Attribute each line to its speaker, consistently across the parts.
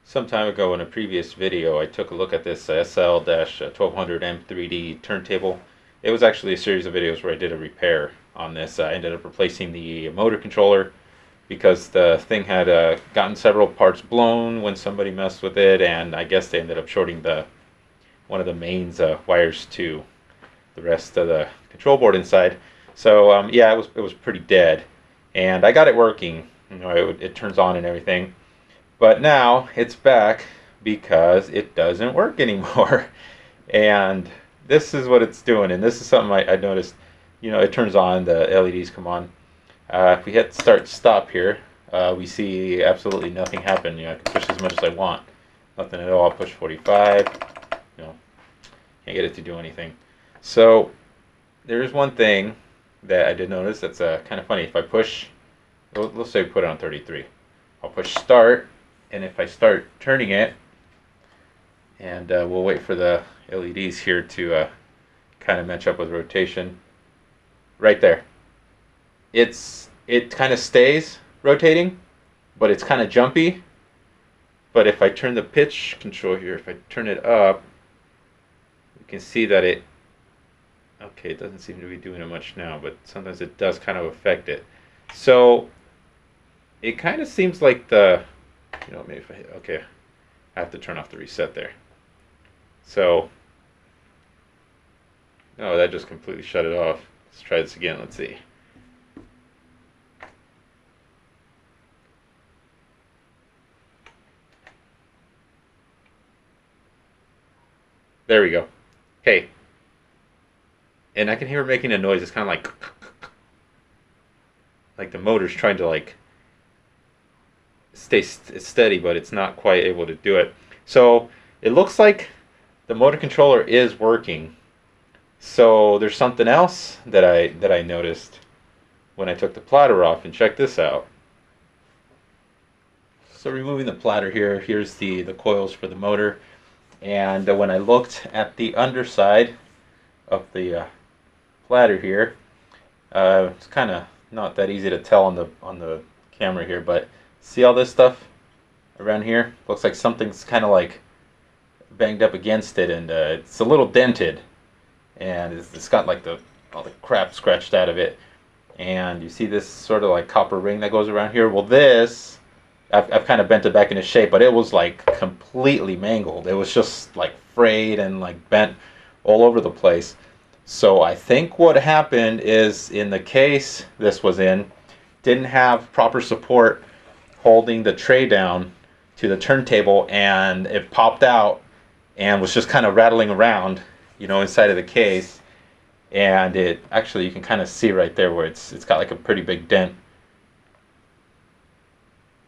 Speaker 1: Some time ago in a previous video, I took a look at this SL-1200M3D turntable. It was actually a series of videos where I did a repair on this. I ended up replacing the motor controller because the thing had gotten several parts blown when somebody messed with it, and I guess they ended up shorting one of the mains wires to the rest of the control board inside. So yeah, it was pretty dead, and I got it working. It turns on and everything. But now it's back because it doesn't work anymore. And this is what it's doing. And this is something I noticed. It turns on, the LEDs come on. If we hit start stop here, we see absolutely nothing happen. I can push as much as I want. Nothing at all. I'll push 45. Can't get it to do anything. So there's one thing that I did notice that's kind of funny. If I push, let's say we put it on 33. I'll push start. And if I start turning it, and we'll wait for the LEDs here to kind of match up with rotation, right there. It kind of stays rotating, but it's kind of jumpy. But if I turn the pitch control here, if I turn it up, you can see that it doesn't seem to be doing it much now, but sometimes it does kind of affect it. So it kind of seems like maybe if I hit, okay, I have to turn off the reset there. So, no, that just completely shut it off. Let's try this again. Let's see. There we go. Okay. And I can hear it making a noise. It's kind of like the motor's trying to stay steady, but it's not quite able to do it. So it looks like the motor controller is working. So there's something else that I noticed when I took the platter off, and check this out. So removing the platter here, here's the coils for the motor, and when I looked at the underside of the platter here, it's kind of not that easy to tell on the camera here, but see all this stuff around here? Looks like something's kind of banged up against it, and it's a little dented, and it's got all the crap scratched out of it. And you see this sort of copper ring that goes around here? Well, this I've kind of bent it back into shape, but it was completely mangled. It was just frayed and bent all over the place. So I think what happened is, in the case this was in, didn't have proper support holding the tray down to the turntable, and it popped out and was just kind of rattling around, inside of the case. And it actually, you can kind of see right there where it's got a pretty big dent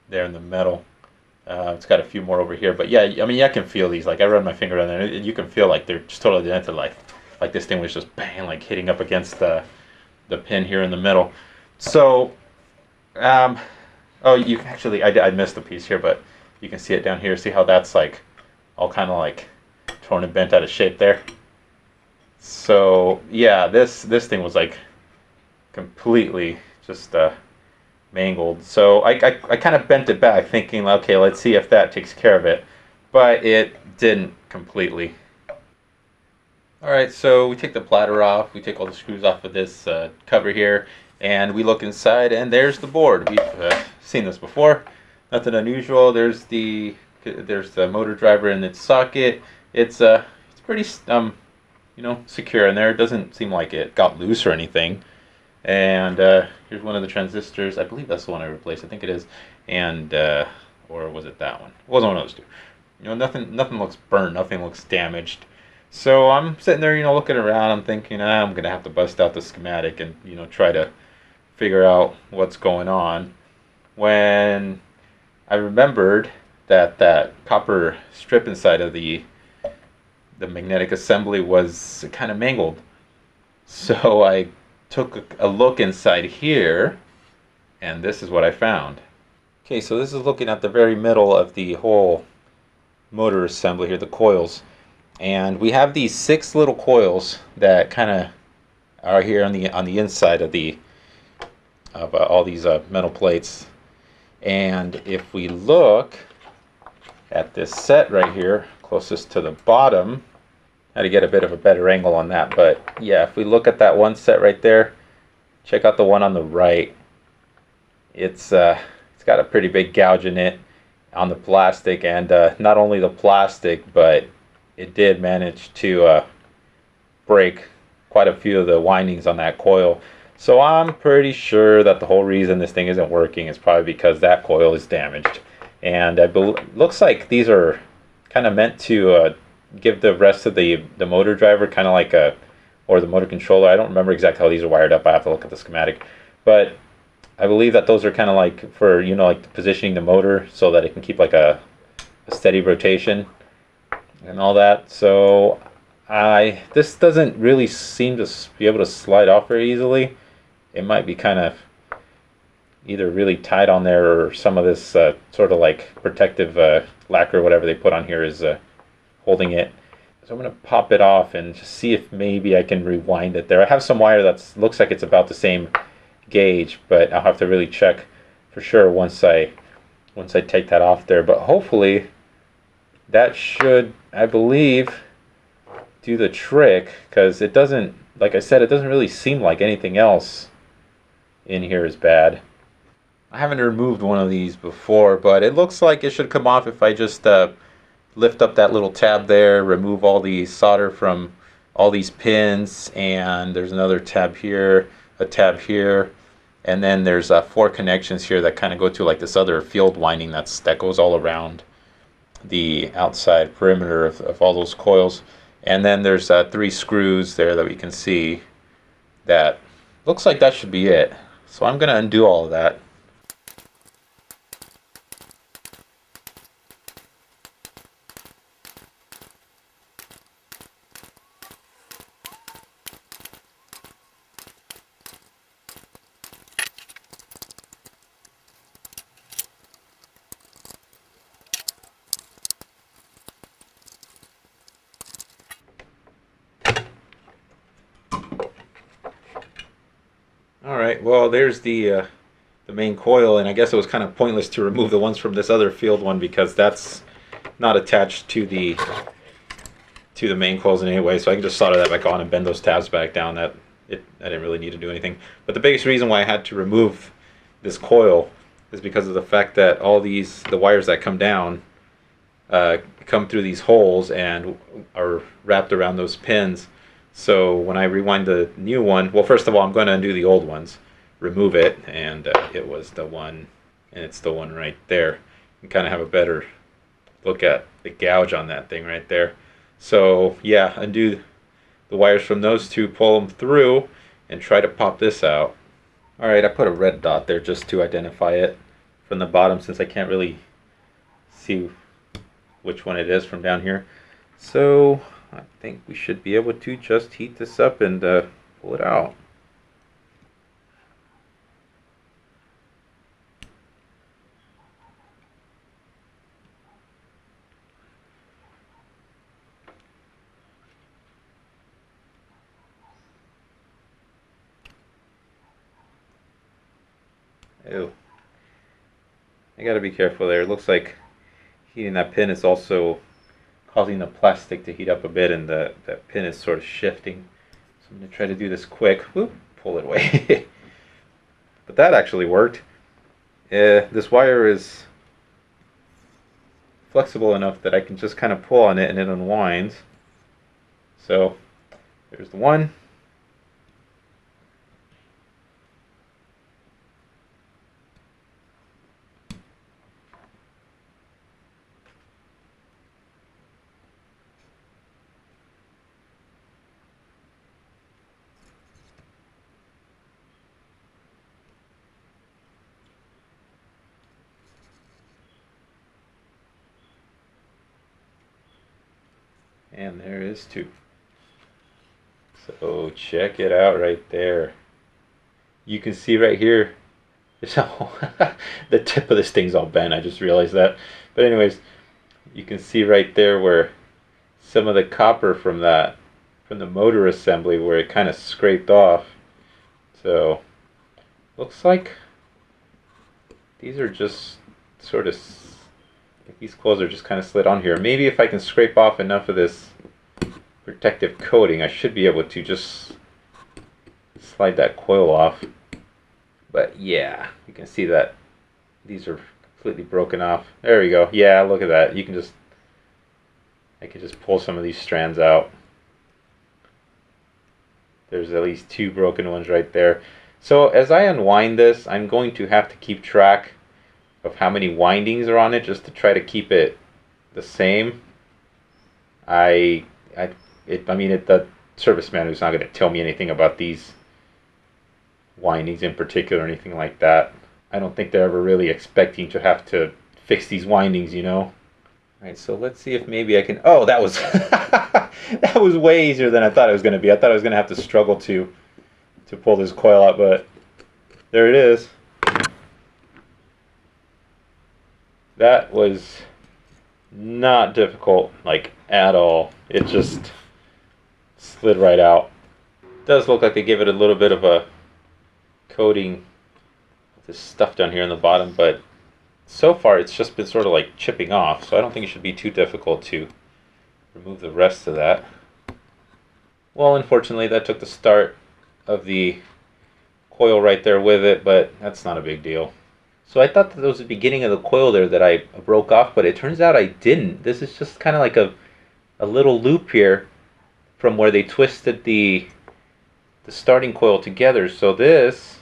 Speaker 1: there in the metal. It's got a few more over here, but yeah, I mean, I can feel these. I run my finger on there, and you can feel they're just totally dented, like this thing was just bang, hitting up against the pin here in the middle. So oh, you can actually, I missed a piece here, but you can see it down here. See how that's all kind of torn and bent out of shape there? So yeah, this thing was completely just mangled. So I kind of bent it back, thinking, okay, let's see if that takes care of it, but it didn't completely. Alright, so we take the platter off, we take all the screws off of this cover here, and we look inside, and there's the board. We've seen this before, nothing unusual. There's the motor driver in its socket. It's pretty secure in there. It doesn't seem like it got loose or anything. And here's one of the transistors. I believe that's the one I replaced. I think it is. And or was it that one? It wasn't one of those two. Nothing looks burnt. Nothing looks damaged. So I'm sitting there, looking around. I'm thinking, I'm gonna have to bust out the schematic and try to figure out what's going on. When I remembered that copper strip inside of the magnetic assembly was kind of mangled. So I took a look inside here, and this is what I found. Okay, so this is looking at the very middle of the whole motor assembly here, the coils. And we have these 6 little coils that kind of are here on the inside of all these metal plates. And if we look, at this set right here, closest to the bottom. Had to get a bit of a better angle on that, but yeah, if we look at that one set right there, check out the one on the right. It's got a pretty big gouge in it on the plastic, and not only the plastic, but it did manage to break quite a few of the windings on that coil. So I'm pretty sure that the whole reason this thing isn't working is probably because that coil is damaged. And looks like these are kind of meant to give the rest of the motor driver kind of like or the motor controller. I don't remember exactly how these are wired up. I have to look at the schematic. But I believe that those are kind of like for, you know, like positioning the motor so that it can keep like a steady rotation and all that. So this doesn't really seem to be able to slide off very easily. It might be kind of either really tight on there, or some of this sort of like protective lacquer, whatever they put on here, is holding it. So I'm going to pop it off and just see if maybe I can rewind it there. I have some wire that looks like it's about the same gauge, but I'll have to really check for sure once I take that off there. But hopefully that should, I believe, do the trick, because it doesn't, like I said, it doesn't really seem like anything else in here is bad. I haven't removed one of these before, but it looks like it should come off if I just lift up that little tab there, remove all the solder from all these pins, and there's another tab here, a tab here, and then there's 4 connections here that kind of go to like this other field winding that goes all around the outside perimeter of all those coils. And then there's 3 screws there that we can see. That looks like that should be it. So I'm going to undo all of that. Alright, well there's the main coil, and I guess it was kind of pointless to remove the ones from this other field one because that's not attached to the main coils in any way, so I can just solder that back on and bend those tabs back down. I didn't really need to do anything. But the biggest reason why I had to remove this coil is because of the fact that all the wires that come down come through these holes and are wrapped around those pins. So when I rewind the new one, well, first of all, I'm going to undo the old ones, remove it, and it was the one, and it's the one right there. You can kind of have a better look at the gouge on that thing right there. So yeah, undo the wires from those two, pull them through, and try to pop this out. Alright, I put a red dot there just to identify it from the bottom, since I can't really see which one it is from down here. So I think we should be able to just heat this up and pull it out. Ew. I gotta be careful there. It looks like heating that pin is also causing the plastic to heat up a bit, and that pin is sort of shifting. So I'm going to try to do this quick. Whoop, pull it away. But that actually worked. This wire is flexible enough that I can just kind of pull on it and it unwinds. So there's the one. And there is 2. So check it out right there. You can see right here, the tip of this thing's all bent. I just realized that. But anyways, you can see right there where some of the copper from the motor assembly, where it kind of scraped off. So looks like these are just sort of if these coils are just kind of slid on here. Maybe if I can scrape off enough of this protective coating, I should be able to just slide that coil off. But yeah, you can see that these are completely broken off. There we go. Yeah, look at that. You can just, I can just pull some of these strands out. There's at least 2 broken ones right there. So as I unwind this, I'm going to have to keep track of how many windings are on it just to try to keep it the same. The service manual is not going to tell me anything about these windings in particular or anything like that. I don't think they're ever really expecting to have to fix these windings, you know. Alright, so let's see if maybe I can... Oh, that was that was way easier than I thought it was going to be. I thought I was going to have to struggle to pull this coil out, but there it is. That was not difficult, like, at all. It just slid right out. It does look like they gave it a little bit of a coating with this stuff down here in the bottom, but so far it's just been sort of like chipping off, so I don't think it should be too difficult to remove the rest of that. Well, unfortunately that took the start of the coil right there with it, but that's not a big deal. So I thought that was the beginning of the coil there that I broke off, but it turns out I didn't. This is just kind of like a little loop here from where they twisted the starting coil together. So this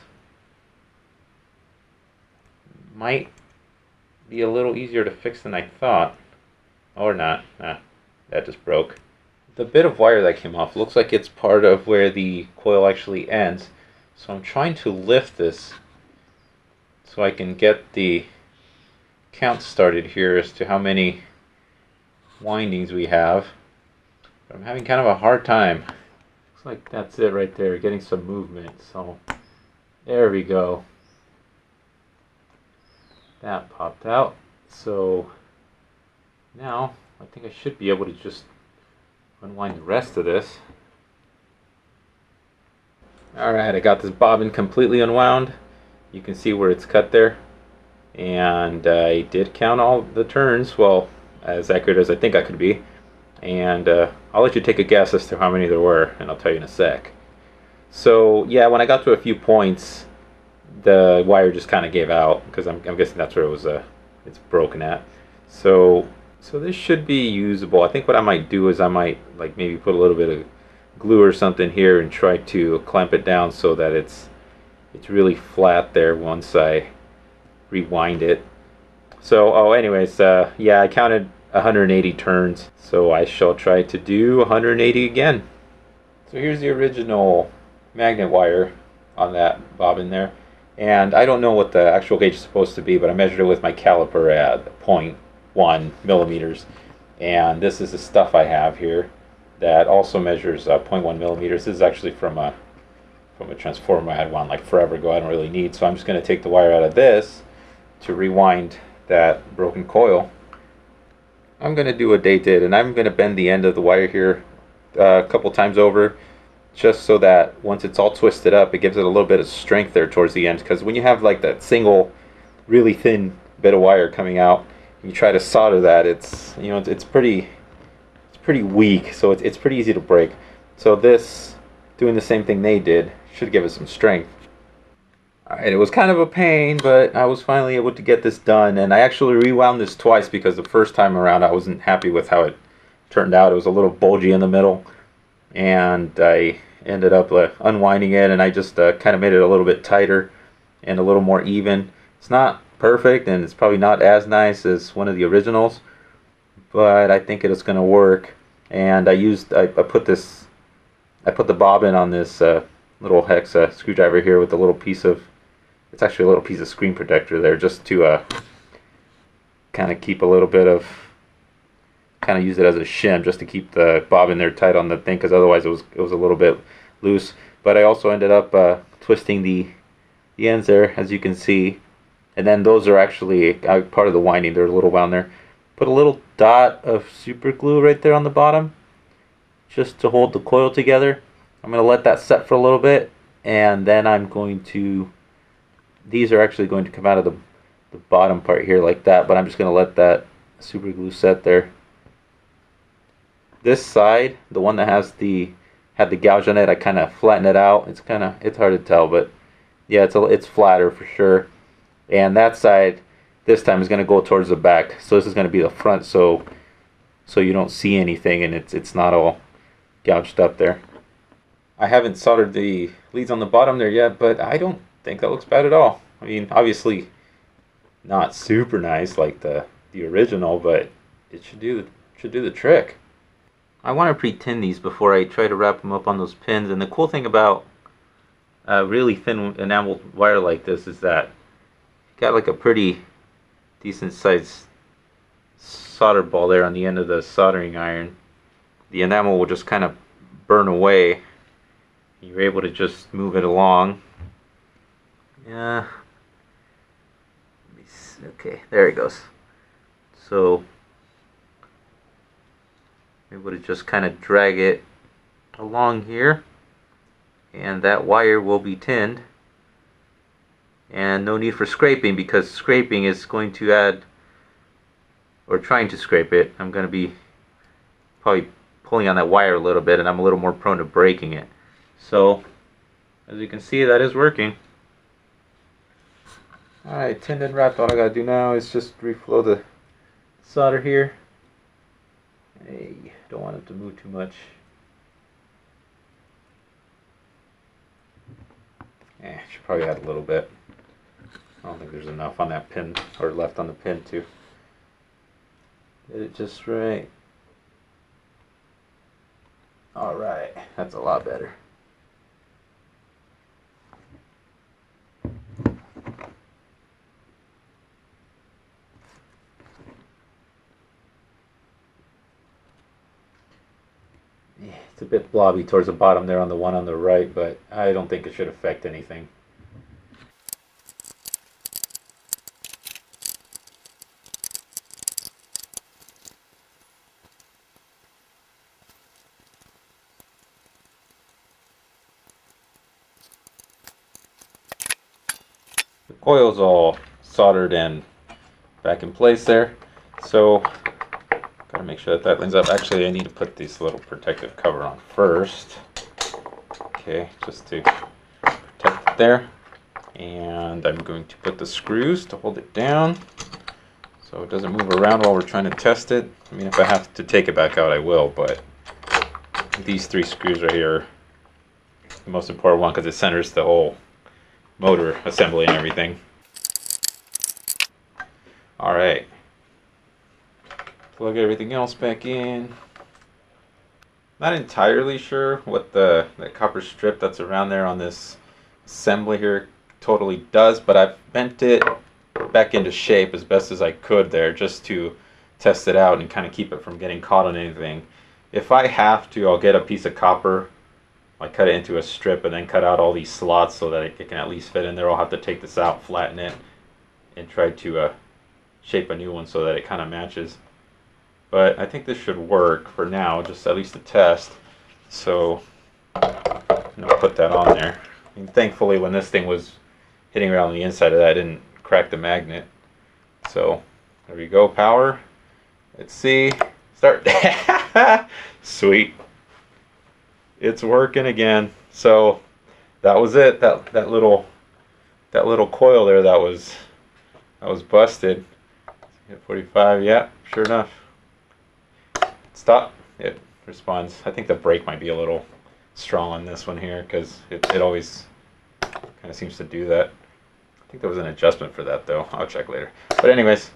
Speaker 1: might be a little easier to fix than I thought. Or not. That just broke. The bit of wire that came off looks like it's part of where the coil actually ends. So I'm trying to lift this so I can get the count started here as to how many windings we have. But I'm having kind of a hard time. Looks like that's it right there, getting some movement. So there we go. That popped out. So now I think I should be able to just unwind the rest of this. Alright, I got this bobbin completely unwound. You can see where it's cut there. And I did count all the turns, well, as accurate as I think I could be. And I'll let you take a guess as to how many there were, and I'll tell you in a sec. So yeah, when I got to a few points, the wire just kind of gave out, because I'm guessing that's where it was it's broken at. So this should be usable. I think what I might do is I might like maybe put a little bit of glue or something here and try to clamp it down so that it's really flat there once I rewind it. So anyways, yeah, I counted 180 turns, so I shall try to do 180 again. So here's the original magnet wire on that bobbin there, and I don't know what the actual gauge is supposed to be, but I measured it with my caliper at 0.1 millimeters, and this is the stuff I have here that also measures 0.1 millimeters. This is actually from a transformer I had one like forever ago. I don't really need, so I'm just going to take the wire out of this to rewind that broken coil. I'm going to do what they did, and I'm going to bend the end of the wire here a couple times over, just so that once it's all twisted up, it gives it a little bit of strength there towards the end. Because when you have like that single really thin bit of wire coming out, and you try to solder that, it's, you know, it's pretty weak, so it's pretty easy to break. So this, doing the same thing they did, should give it some strength. Alright, it was kind of a pain, but I was finally able to get this done, and I actually rewound this twice because the first time around I wasn't happy with how it turned out. It was a little bulgy in the middle, and I ended up unwinding it, and I just kind of made it a little bit tighter and a little more even. It's not perfect, and it's probably not as nice as one of the originals, but I think it is going to work. And I put the bobbin on this little hex screwdriver here with a little piece of, it's actually a little piece of screen protector there, just to kind of keep a little bit of, kind of use it as a shim just to keep the bobbin there tight on the thing, because otherwise it was a little bit loose. But I also ended up twisting the ends there, as you can see, and then those are actually part of the winding. They're a little wound there. Put a little dot of super glue right there on the bottom just to hold the coil together. I'm going to let that set for a little bit, and then I'm going to, these are actually going to come out of the bottom part here like that, but I'm just going to let that super glue set there. This side, the one that had the gouge on it, I kind of flattened it out. It's hard to tell, but yeah, it's flatter for sure. And that side this time is going to go towards the back. So this is going to be the front, so you don't see anything, and it's not all gouged up there. I haven't soldered the leads on the bottom there yet, but I don't think that looks bad at all. I mean, obviously not super nice like the original, but it should do the trick. I want to pre-tin these before I try to wrap them up on those pins. And the cool thing about really thin enameled wire like this is that you got like a pretty decent sized solder ball there on the end of the soldering iron. The enamel will just kind of burn away. You're able to just move it along. Yeah. Okay, there it goes. So able to just kind of drag it along here, and that wire will be tinned, and no need for scraping, because scraping is going to add, or trying to scrape it, I'm going to be probably pulling on that wire a little bit, and I'm a little more prone to breaking it. So as you can see, that is working. Alright, tinned and wrapped. All I gotta do now is just reflow the solder here. Hey, don't want it to move too much. Should probably add a little bit. I don't think there's enough on that pin, or left on the pin to get it just right. Alright, that's a lot better. It's a bit blobby towards the bottom there on the one on the right, but I don't think it should affect anything. The coil's all soldered and back in place there, so gotta make sure that that lines up. Actually, I need to put this little protective cover on first. Okay, just to protect it there. And I'm going to put the screws to hold it down so it doesn't move around while we're trying to test it. I mean, if I have to take it back out, I will, but these three screws right here are the most important one because it centers the whole motor assembly and everything. Alright. Plug everything else back in. Not entirely sure what that copper strip that's around there on this assembly here totally does, but I've bent it back into shape as best as I could there just to test it out and kind of keep it from getting caught on anything. If I have to, I'll get a piece of copper, I cut it into a strip and then cut out all these slots so that it can at least fit in there. I'll have to take this out, flatten it, and try to shape a new one so that it kind of matches. But I think this should work for now, just at least to test. So I'm gonna put that on there. And thankfully, when this thing was hitting around the inside of that, it didn't crack the magnet. So there we go, power. Let's see, start. Sweet, it's working again. So that was it. That little coil there that was busted. Hit 45. Yeah, sure enough. Stop. It responds. I think the brake might be a little strong on this one here because it always kind of seems to do that. I think there was an adjustment for that though. I'll check later. But anyways,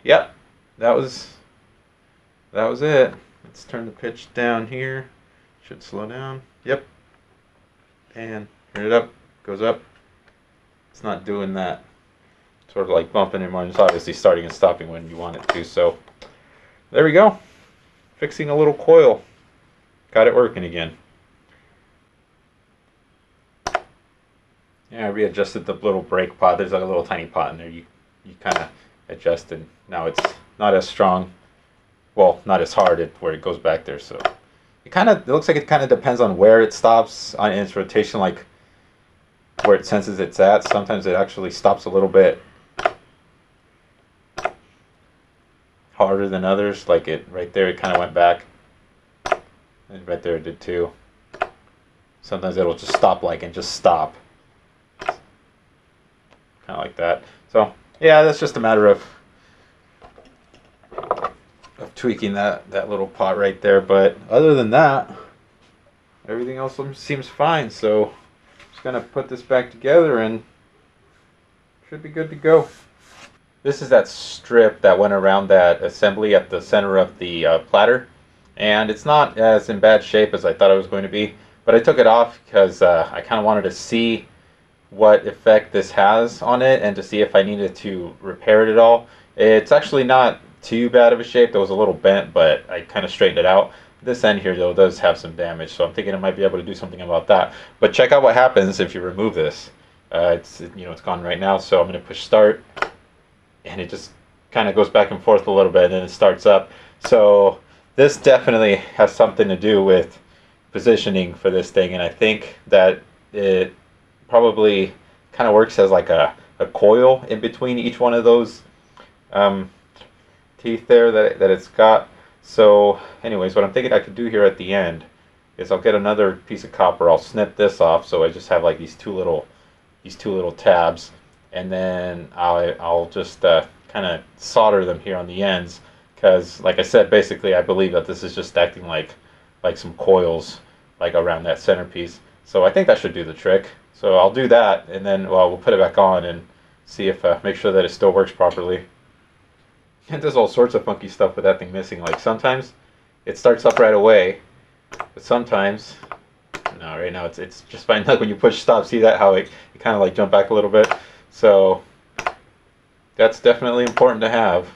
Speaker 1: yep, that was it. Let's turn the pitch down here. Should slow down. Yep. And turn it up. Goes up. It's not doing that. Sort of like bumping anymore. It's obviously starting and stopping when you want it to. So there we go. Fixing a little coil. Got it working again. Yeah, I readjusted the little brake pot. There's like a little tiny pot in there. You kind of adjusted. Now it's not as strong. Well, not as hard where it goes back there. So it looks like it kind of depends on where it stops on its rotation, like where it senses it's at. Sometimes it actually stops a little bit harder than others. Like it right there, it kind of went back, and right there it did too. Sometimes it'll just stop, like, and just stop, kind of like that. So yeah, that's just a matter of tweaking that little pot right there. But other than that, everything else seems fine. So I'm just gonna put this back together and should be good to go. This is that strip that went around that assembly at the center of the platter, and it's not as in bad shape as I thought it was going to be, but I took it off because I kind of wanted to see what effect this has on it and to see if I needed to repair it at all. It's actually not too bad of a shape. It was a little bent, but I kind of straightened it out. This end here though does have some damage, so I'm thinking I might be able to do something about that. But check out what happens if you remove this. It's gone right now, so I'm going to push start, and it just kind of goes back and forth a little bit, and then it starts up. So this definitely has something to do with positioning for this thing, and I think that it probably kind of works as like a coil in between each one of those teeth there that it's got. So anyways, what I'm thinking I could do here at the end is I'll get another piece of copper, I'll snip this off, so I just have like these two little tabs, and then I'll just kind of solder them here on the ends, because like I said, basically I believe that this is just acting like some coils like around that centerpiece. So I think that should do the trick. So I'll do that, and then we'll put it back on and see if make sure that it still works properly. It does all sorts of funky stuff with that thing missing. Like sometimes it starts up right away, but sometimes no. Right now it's just fine. Like when you push stop, see that how it kind of like jump back a little bit. So that's definitely important to have.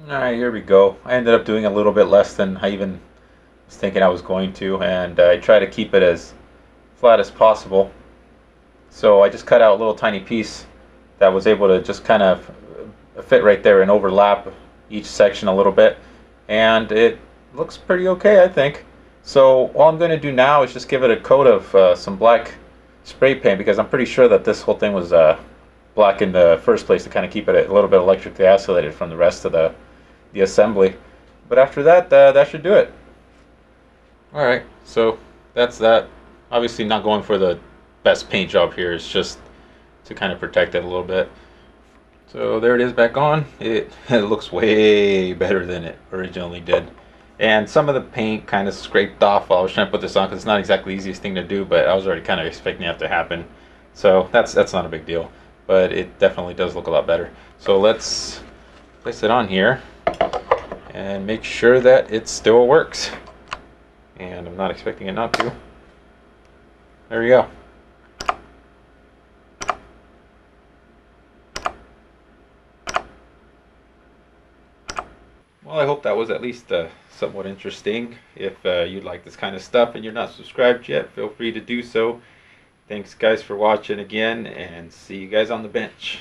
Speaker 1: Alright, here we go. I ended up doing a little bit less than I even was thinking I was going to, and I try to keep it as flat as possible. So I just cut out a little tiny piece that was able to just kind of fit right there and overlap each section a little bit, and it looks pretty okay, I think. So all I'm going to do now is just give it a coat of some black spray paint, because I'm pretty sure that this whole thing was black in the first place, to kind of keep it a little bit electrically isolated from the rest of the assembly. But after that, that should do it. Alright, so that's that. Obviously not going for the best paint job here, it's just to kind of protect it a little bit. So there it is back on. It looks way better than it originally did. And some of the paint kind of scraped off while I was trying to put this on, because it's not exactly the easiest thing to do, but I was already kind of expecting that to happen. So that's not a big deal, but it definitely does look a lot better. So let's place it on here and make sure that it still works. And I'm not expecting it not to. There we go. Well, I hope that was at least somewhat interesting. If you like this kind of stuff and you're not subscribed yet, feel free to do so. Thanks guys for watching again, and see you guys on the bench.